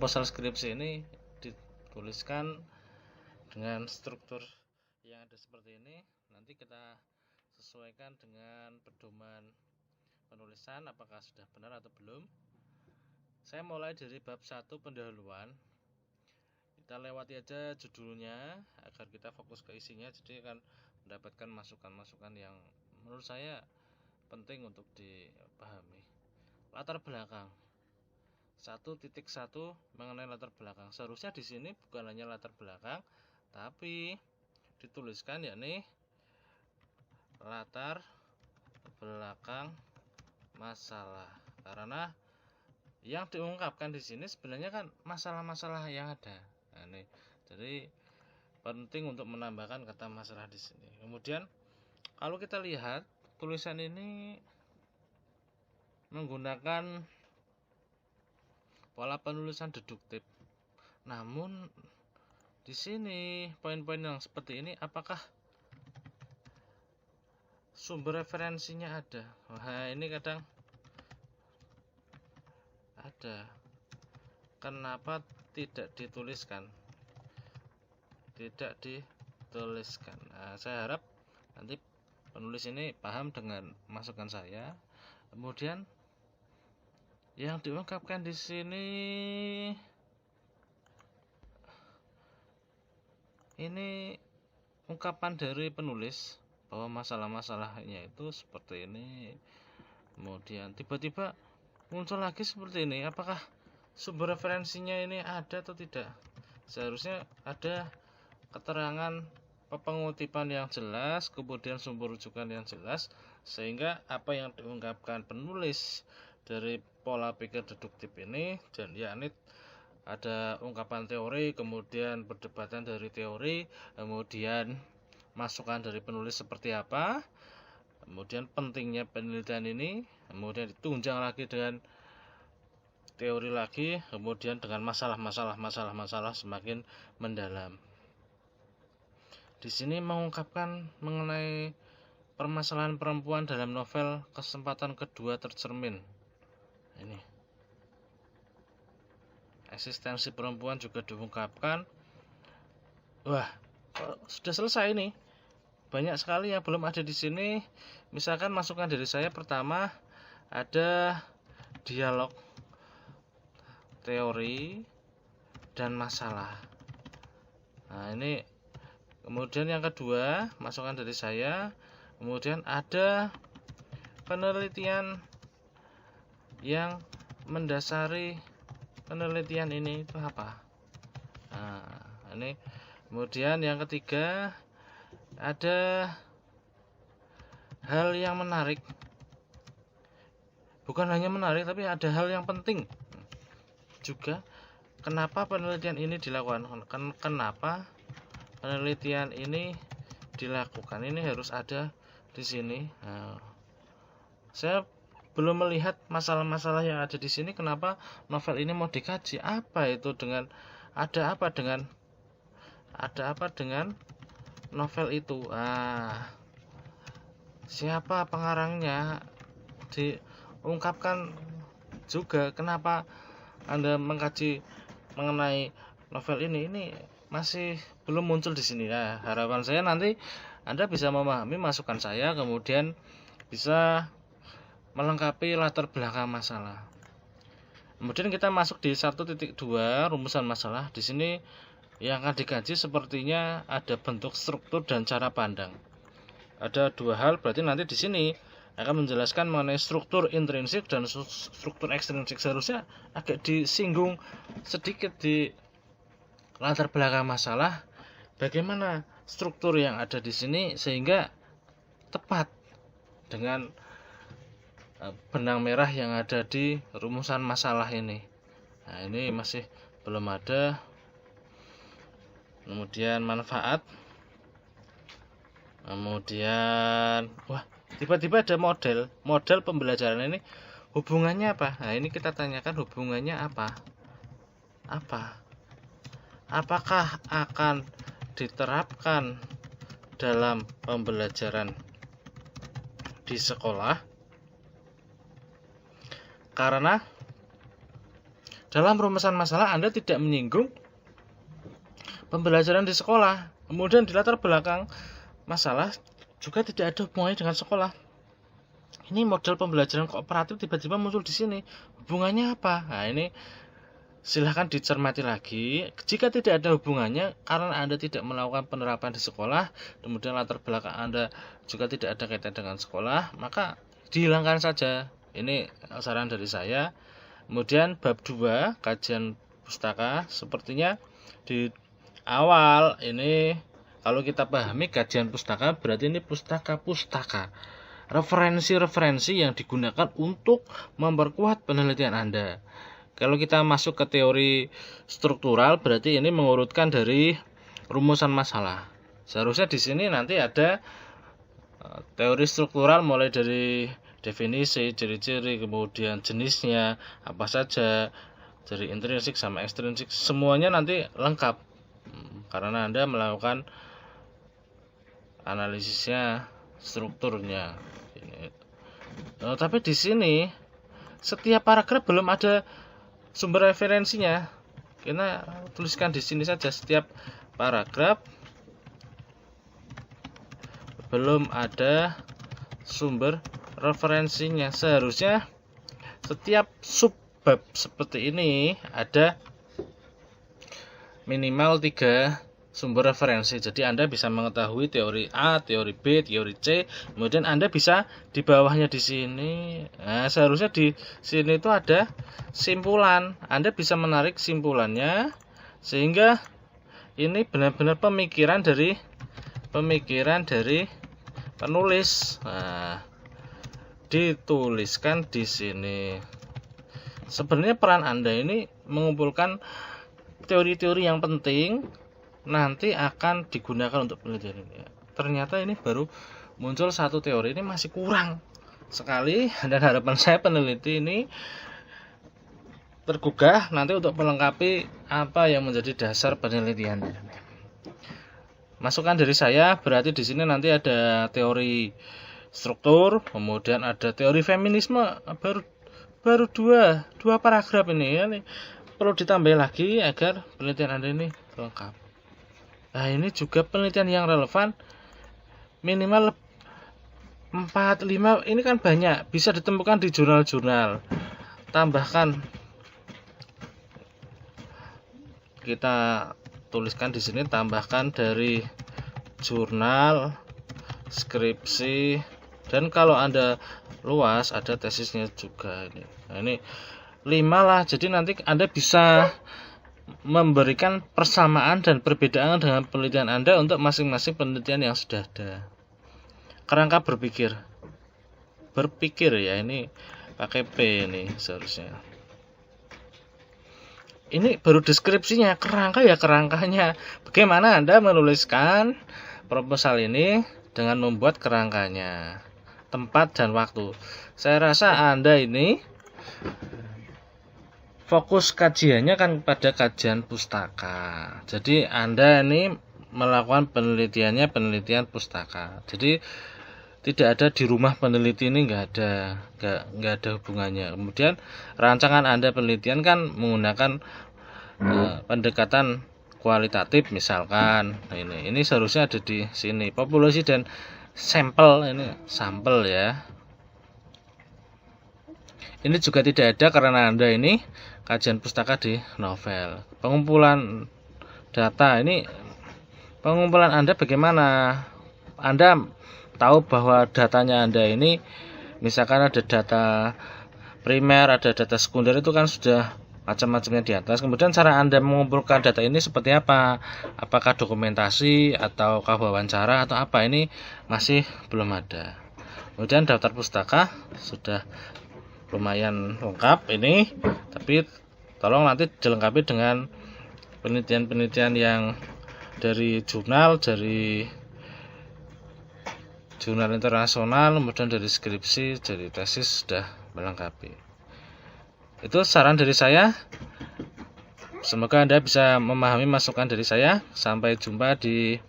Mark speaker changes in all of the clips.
Speaker 1: proposal skripsi ini dituliskan dengan struktur yang ada seperti ini. Nanti kita sesuaikan dengan pedoman penulisan apakah sudah benar atau belum. Saya mulai dari bab 1 pendahuluan. Kita lewati aja judulnya agar kita fokus ke isinya, jadi akan mendapatkan masukan-masukan yang menurut saya penting untuk dipahami. Latar belakang 1.1 mengenai latar belakang. Seharusnya di sini bukan hanya latar belakang, tapi dituliskan yakni latar belakang masalah. Karena yang diungkapkan di sini sebenarnya kan masalah-masalah yang ada. Nah, ini jadi penting untuk menambahkan kata masalah di sini. Kemudian kalau kita lihat tulisan ini menggunakan pola penulisan deduktif. Namun di sini poin-poin yang seperti ini apakah sumber referensinya ada? Wah, ini kadang ada. Kenapa tidak dituliskan? Tidak dituliskan. Nah, saya harap nanti penulis ini paham dengan masukan saya. Kemudian yang diungkapkan di sini ini ungkapan dari penulis bahwa masalah-masalahnya itu seperti ini. Kemudian tiba-tiba muncul lagi seperti ini. Apakah sumber referensinya ini ada atau tidak? Seharusnya ada keterangan pengutipan yang jelas, kemudian sumber rujukan yang jelas, sehingga apa yang diungkapkan penulis dari pola pikir deduktif ini, dan yakni ada ungkapan teori, kemudian perdebatan dari teori, kemudian masukan dari penulis seperti apa, kemudian pentingnya penelitian ini, kemudian ditunjang lagi dengan teori lagi, kemudian dengan masalah semakin mendalam. Di sini mengungkapkan mengenai permasalahan perempuan dalam novel Kesempatan Kedua Tercermin. Ini eksistensi perempuan juga diungkapkan. Wah, sudah selesai ini. Banyak sekali yang belum ada di sini. Misalkan masukan dari saya pertama ada dialog, teori, dan masalah. Nah, ini kemudian yang kedua masukan dari saya. Kemudian ada penelitian yang mendasari penelitian ini itu apa? Nah, ini kemudian yang ketiga ada hal yang menarik. Bukan hanya menarik, tapi ada hal yang penting juga. Kenapa penelitian ini dilakukan? Kenapa penelitian ini dilakukan? Ini harus ada di sini. Nah, saya belum melihat masalah-masalah yang ada di sini. Kenapa novel ini mau dikaji? Apa itu dengan ada apa dengan novel itu? Siapa pengarangnya? Diungkapkan juga kenapa Anda mengkaji mengenai novel ini masih belum muncul di sini. Nah, harapan saya nanti Anda bisa memahami masukan saya, kemudian bisa melengkapi latar belakang masalah. Kemudian kita masuk di 1.2 rumusan masalah. Di sini yang akan dikaji sepertinya ada bentuk, struktur, dan cara pandang. Ada dua hal, berarti nanti di sini akan menjelaskan mengenai struktur intrinsik dan struktur ekstrinsik. Seharusnya agak disinggung sedikit di latar belakang masalah, bagaimana struktur yang ada di sini sehingga tepat dengan benang merah yang ada di rumusan masalah ini. Nah, ini masih belum ada. Kemudian manfaat. Kemudian tiba-tiba ada model pembelajaran ini hubungannya apa? Nah, ini kita tanyakan hubungannya apa? Apakah akan diterapkan dalam pembelajaran di sekolah? Karena dalam rumusan masalah Anda tidak menyinggung pembelajaran di sekolah. Kemudian di latar belakang masalah juga tidak ada hubungannya dengan sekolah. Ini model pembelajaran kooperatif tiba-tiba muncul di sini. Hubungannya apa? Nah, ini silahkan dicermati lagi. Jika tidak ada hubungannya karena Anda tidak melakukan penerapan di sekolah, kemudian latar belakang Anda juga tidak ada kaitan dengan sekolah, maka dihilangkan saja. Ini saran dari saya. Kemudian bab 2 kajian pustaka, sepertinya di awal ini kalau kita pahami kajian pustaka berarti ini pustaka-pustaka, referensi-referensi yang digunakan untuk memperkuat penelitian Anda. Kalau kita masuk ke teori struktural berarti ini mengurutkan dari rumusan masalah. Seharusnya di sini nanti ada teori struktural mulai dari definisi, ciri-ciri, kemudian jenisnya apa saja, dari intrinsik sama ekstrinsik, semuanya nanti lengkap karena Anda melakukan analisisnya, strukturnya. Tapi di sini setiap paragraf belum ada sumber referensinya. Kita tuliskan di sini saja setiap paragraf belum ada sumber referensinya. Seharusnya setiap subbab seperti ini ada minimal 3 sumber referensi. Jadi Anda bisa mengetahui teori A, teori B, teori C. Kemudian Anda bisa di bawahnya di sini. Nah, seharusnya di sini itu ada simpulan. Anda bisa menarik simpulannya sehingga ini benar-benar pemikiran dari penulis. Nah, dituliskan di sini. Sebenarnya peran Anda ini mengumpulkan teori-teori yang penting nanti akan digunakan untuk penelitian ini. Ternyata ini baru muncul satu teori, ini masih kurang sekali, dan harapan saya peneliti ini tergugah nanti untuk melengkapi apa yang menjadi dasar penelitiannya. Masukan dari saya berarti di sini nanti ada teori struktur, kemudian ada teori feminisme, baru dua paragraf ini ya. Perlu ditambah lagi agar penelitian Anda ini lengkap. Nah, ini juga penelitian yang relevan minimal 4-5, ini kan banyak, bisa ditemukan di jurnal-jurnal. Tambahkan, kita tuliskan di sini, tambahkan dari jurnal, skripsi, dan kalau Anda luas ada tesisnya juga ini. Nah, ini 5 lah, jadi nanti Anda bisa memberikan persamaan dan perbedaan dengan penelitian Anda untuk masing-masing penelitian yang sudah ada. Kerangka berpikir ya, ini pakai P ini seharusnya. Ini baru deskripsinya, kerangka ya kerangkanya. Bagaimana Anda menuliskan proposal ini dengan membuat kerangkanya, tempat dan waktu. Saya rasa Anda ini fokus kajiannya kan pada kajian pustaka. Jadi Anda ini melakukan penelitian pustaka. Jadi tidak ada di rumah peneliti ini, nggak ada hubungannya. Kemudian rancangan Anda penelitian kan menggunakan pendekatan kualitatif misalkan. Nah, ini seharusnya ada di sini. Populasi dan sampel, ini sampel ya. Ini juga tidak ada karena Anda ini kajian pustaka di novel. Pengumpulan data, ini pengumpulan Anda bagaimana? Anda tahu bahwa datanya Anda ini misalkan ada data primer, ada data sekunder, itu kan sudah macam-macamnya di atas. Kemudian cara Anda mengumpulkan data ini seperti apa? Apakah dokumentasi atau wawancara atau apa? Ini masih belum ada. Kemudian daftar pustaka sudah lumayan lengkap ini, tapi tolong nanti dilengkapi dengan penelitian-penelitian yang dari jurnal internasional, kemudian dari skripsi, dari tesis sudah melengkapi. Itu saran dari saya. Semoga Anda bisa memahami masukan dari saya. Sampai jumpa di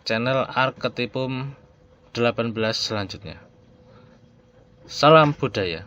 Speaker 1: channel Arketipum 18 selanjutnya. Salam budaya.